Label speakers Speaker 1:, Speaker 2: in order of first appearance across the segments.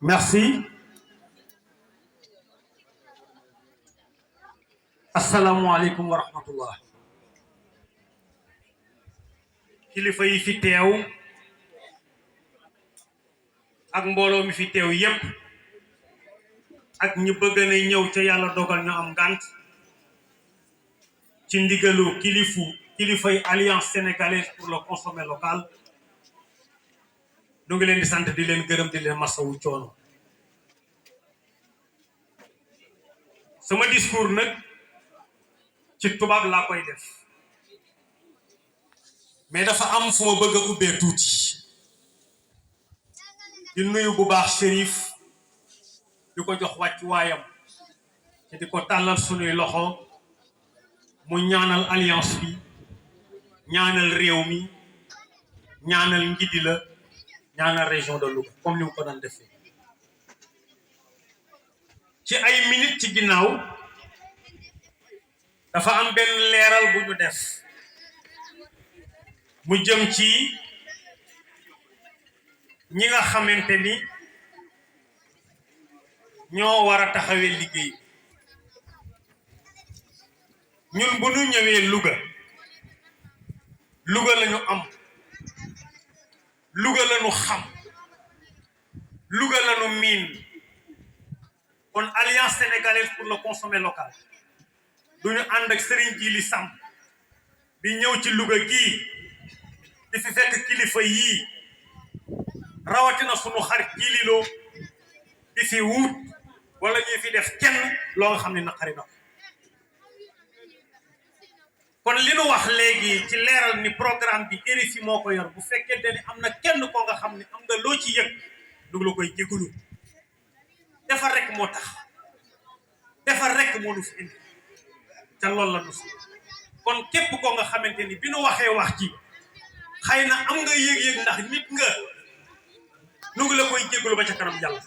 Speaker 1: Merci. Assalamu alaikum wa rahmatullah. Kilifa yi fi teew ak mbooloo mi fi teew yépp ak ñu bëgg na ñëw ca yàlla dogal ñu am ngànt ci ndigalu kilifay Alliance sénégalaise pour le consommé local ñu ngi leen di sant di leen gërëm di leen masawu coono. sama discours nag ci tubaab laa koy def mais dafa am fu ma bëgg a ubbee tuuti di nuyu bu baax Chérif di ko jox wàcc waayam te di ko tàllal sunuy loxo mu ñaanal alliance bi ñaanal réew mi ñaanal Ngidi la ñaanal région de Louga comme ni mu ko daan defee ci ay minutes ci ginnaaw dafa am benn leeral bu ñu def mu jëm ci ñi nga xamante ni ñoo war a taxawee liggéey ñun bu ñu ñëwee Louga lañu am Louga lañu xam Louga lañu miin kon Alliance sénégalaise pour le consommé local duñu ànd ak Serigne Djili Samb di ñëw ci Louga gii di fi fekk kilifa yii rawatina sunu xarit Djililo di fi wut wala ñuy fi def kenn loo nga xam ne naqari na kon li nu wax léegi ci leeral ni programme bi RFI moo ko yor bu fekkente ni am na kenn koo nga xam ne am nga loo ci yëg du la koy jégalu defar rek moo tax defar rek moo nu fi indi te loolu la nu si kon képp koo nga xamante ni bi nu waxee wax ci xëy na am nga yëg-yëg ndax nit nga nu ngi la koy jégalu ba ca kanam yàlla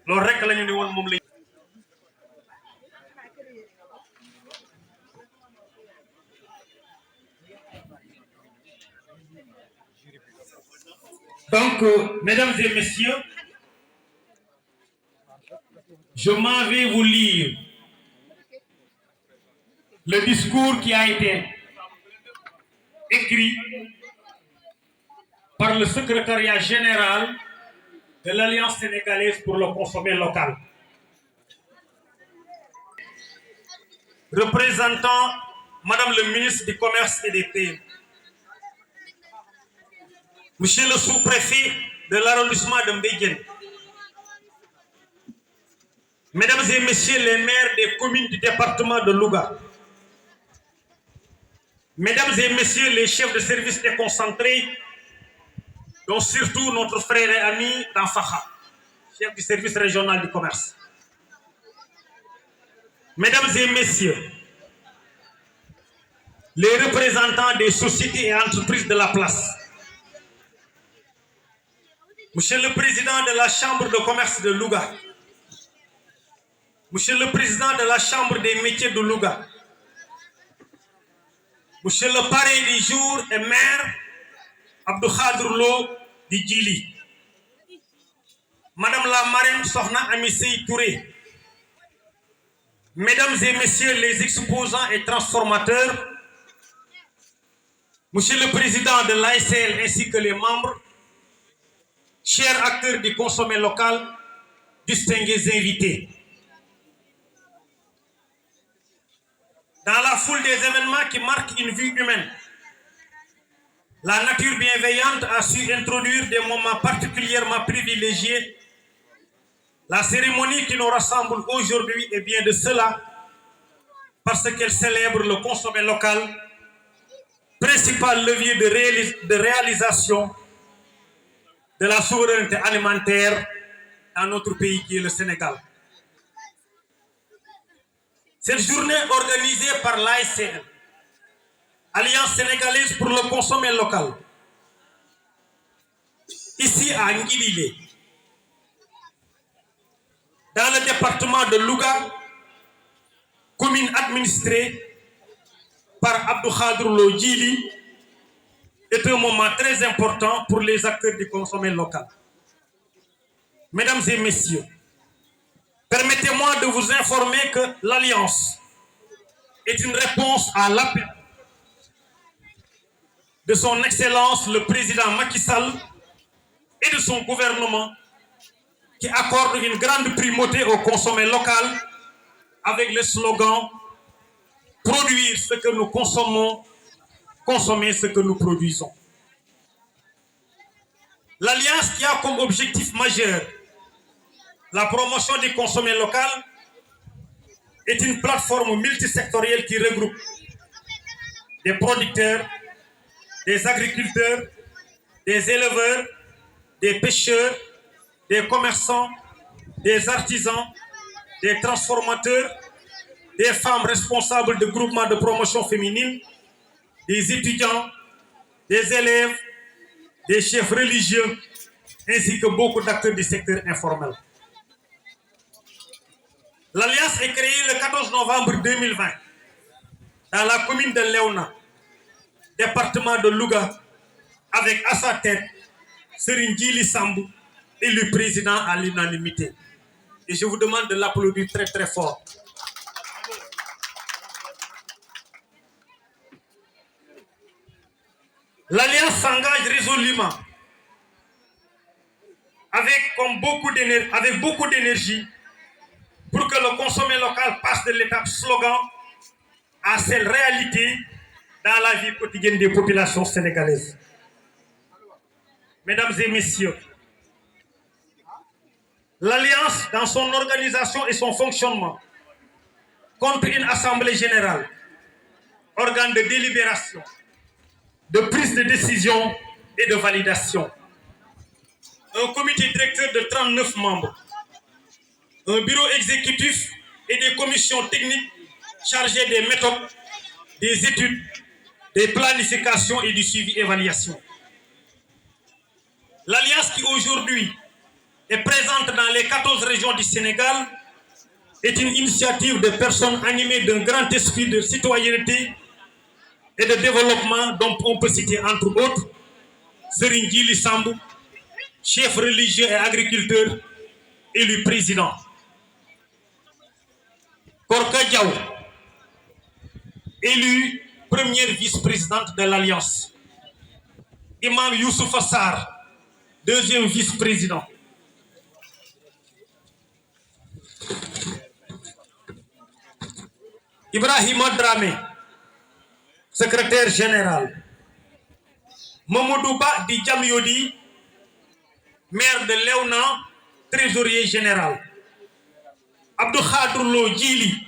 Speaker 1: loolu rek la ñu ni woon moom la. Donc, mesdames et messieurs, je m'en vais vous lire le discours qui a été écrit par le secrétariat général de l'Alliance sénégalaise pour le consommé local. Représentant Madame le ministre du Commerce et des PME, Monsieur le sous-préfet de l'arrondissement de Mbédiène, Mesdames et Messieurs les maires des communes du département de Louga, Mesdames et Messieurs les chefs de service déconcentrés, dont surtout notre frère et ami Danfaha, chef du service régional du commerce. Mesdames et Messieurs, les représentants des sociétés et entreprises de la place, Monsieur le Président de la Chambre de commerce de Louga, Monsieur le Président de la Chambre des métiers de Louga, Monsieur le parrain du jour et maire Abdou Khadr Lo di Djili, Madame la marraine Sokhna Amy Sey Touré, Mesdames et Messieurs les exposants et transformateurs, Monsieur le Président de l'ASL ainsi que les membres, chers acteurs du consommé local, distingués invités. Dans la foule des événements qui marquent une vie humaine, la nature bienveillante a su introduire des moments particulièrement privilégiés. La cérémonie qui nous rassemble aujourd'hui est bien de cela, parce qu'elle célèbre le consommé local, principal levier de réalisation de la souveraineté alimentaire dans notre pays qui est le Sénégal. Cette journée organisée par l'ASL, Alliance sénégalaise pour le consommé local, ici à Ngidilé, dans le département de Louga, commune administrée par Abdou Khadr Lo Djili, est un moment très important pour les acteurs du consommé local. Mesdames et messieurs, permettez-moi de vous informer que l'Alliance est une réponse à l'appel de son Excellence le président Macky Sall et de son gouvernement qui accorde une grande primauté au consommé local avec le slogan « Produire ce que nous consommons, consommer ce que nous produisons ». L'Alliance qui a comme objectif majeur la promotion du consommé local est une plateforme multisectorielle qui regroupe des producteurs, des agriculteurs, des éleveurs, des pêcheurs, des commerçants, des artisans, des transformateurs, des femmes responsables de groupements de promotion féminine, des étudiants, des élèves, des chefs religieux, ainsi que beaucoup d'acteurs du secteur informel. L'Alliance est créée le 14 novembre 2020 dans la commune de Léona, département de Louga, avec à sa tête Serigne Djily Sambou, élu président à l'unanimité. Et je vous demande de l'applaudir très très fort. L'Alliance s'engage résolument avec beaucoup d'énergie pour que le consommé local passe de l'étape slogan à cette réalité dans la vie quotidienne des populations sénégalaises. Mesdames et messieurs, l'Alliance, dans son organisation et son fonctionnement, compte une assemblée générale, organe de délibération, de prise de décision et de validation, un comité directeur de 39 membres, un bureau exécutif et des commissions techniques chargées des méthodes, des études, des planifications et du suivi-évaluation. L'Alliance qui aujourd'hui est présente dans les 14 régions du Sénégal est une initiative de personnes animées d'un grand esprit de citoyenneté et de développement dont on peut citer entre autres Serigne Djily Sambou, chef religieux et agriculteur, élu président. Korka Diaw, élu première vice-présidente de l'Alliance. Imam Youssoupha Sarr, deuxième vice-président. Ibrahima Dramé, secrétaire général. Mamadou Ba Di Djamyodi, maire de Léona, trésorier général. Abdou Khadr Lo Djily,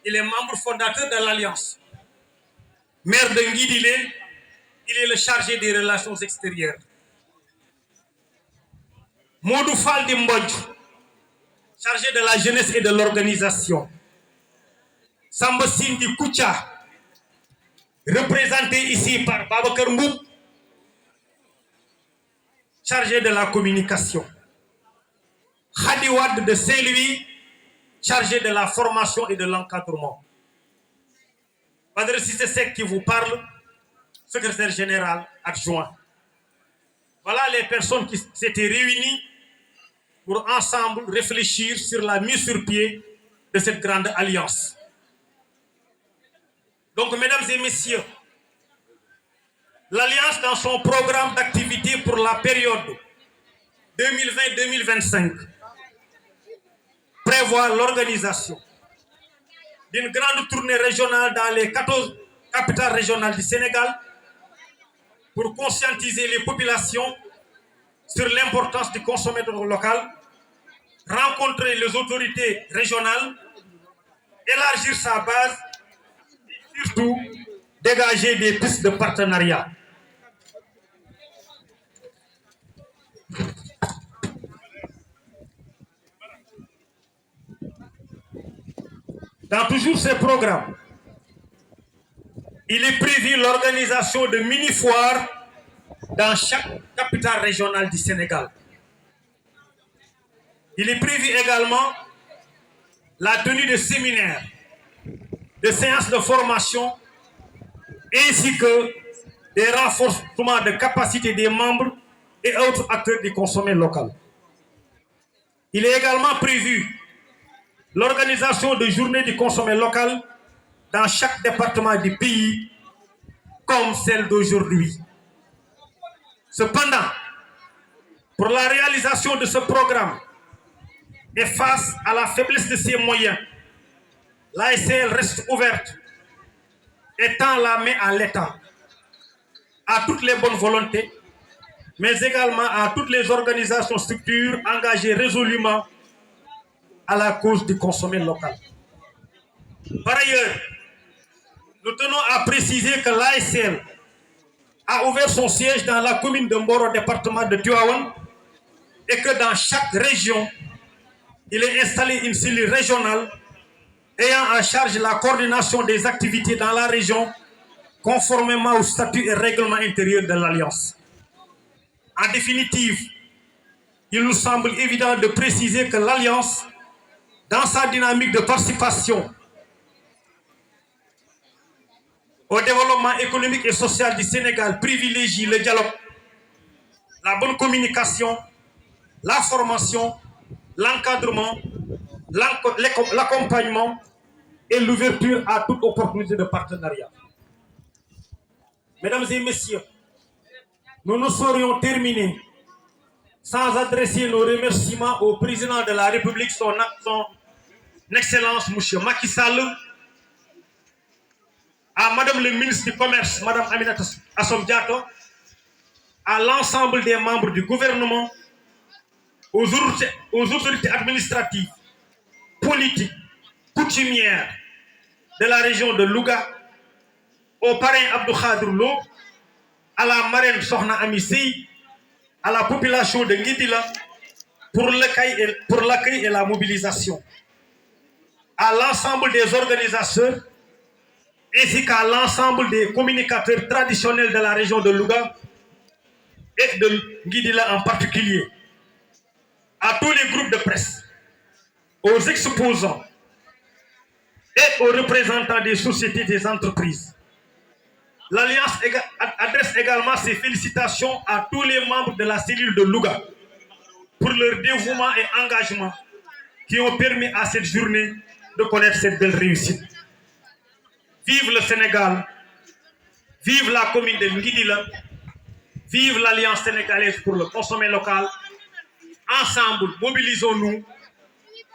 Speaker 1: il est membre fondateur de l'Alliance. Maire de Nguidilé, il est le chargé des relations extérieures. Modou Faldi Mbodj, chargé de la jeunesse et de l'organisation. Samba Sindi Koucha, représenté ici par Babacar Mboub, chargé de la communication. Khadi Wade de Saint-Louis, chargé de la formation et de l'encadrement. Badr Cissé Seck qui vous parle, secrétaire général adjoint. Voilà les personnes qui s'étaient réunies pour ensemble réfléchir sur la mise sur pied de cette grande alliance. Donc, mesdames et messieurs, l'Alliance, dans son programme d'activité pour la période 2020-2025, prévoit l'organisation d'une grande tournée régionale dans les 14 capitales régionales du Sénégal pour conscientiser les populations sur l'importance du consommateur local, rencontrer les autorités régionales, élargir sa base et surtout dégager des pistes de partenariat. Dans toujours ces programmes, il est prévu l'organisation de mini-foires dans chaque capitale régionale du Sénégal. Il est prévu également la tenue de séminaires, de séances de formation, ainsi que des renforcements de capacité des membres et autres acteurs du consommé local. Il est également prévu l'organisation de journées du consommé local dans chaque département du pays, comme celle d'aujourd'hui. Cependant, pour la réalisation de ce programme et face à la faiblesse de ses moyens, l'ASL reste ouverte et tend la main à l'État, à toutes les bonnes volontés, mais également à toutes les organisations structures engagées résolument à la cause du consommé local. Par ailleurs, nous tenons à préciser que l'ASL a ouvert son siège dans la commune de Mboro, département de Tivaouane, et que dans chaque région, il est installé une cellule régionale ayant en charge la coordination des activités dans la région, conformément au statut et règlement intérieur de l'Alliance. En définitive, il nous semble évident de préciser que l'Alliance, dans sa dynamique de participation au développement économique et social du Sénégal, privilégie le dialogue, la bonne communication, la formation, l'encadrement, l'accompagnement et l'ouverture à toute opportunité de partenariat. Mesdames et messieurs, nous ne saurions terminer sans adresser nos remerciements au président de la République, son Excellence M. Macky Sall, à Madame le ministre du Commerce, Madame Aminata Assome Diatta, à l'ensemble des membres du gouvernement, aux autorités administratives, politiques, coutumières de la région de Louga, au parrain Abdou Khadr Lo, à la marraine Sokhna Ami Sey, à la population de Ngidila pour l'accueil et la mobilisation, à l'ensemble des organisateurs ainsi qu'à l'ensemble des communicateurs traditionnels de la région de Louga et de Ngidila en particulier, à tous les groupes de presse, aux exposants et aux représentants des sociétés et des entreprises. L'Alliance adresse également ses félicitations à tous les membres de la cellule de Louga pour leur dévouement et engagement qui ont permis à cette journée de connaître cette belle réussite. Vive le Sénégal, vive la commune de Ngidila, vive l'Alliance sénégalaise pour le consommé local. Ensemble, mobilisons-nous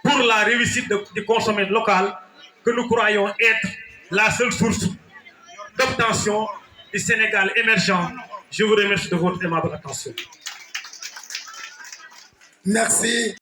Speaker 1: pour la réussite du consommé local que nous croyons être la seule source d'obtention du Sénégal émergent. Je vous remercie de votre aimable attention.
Speaker 2: Merci.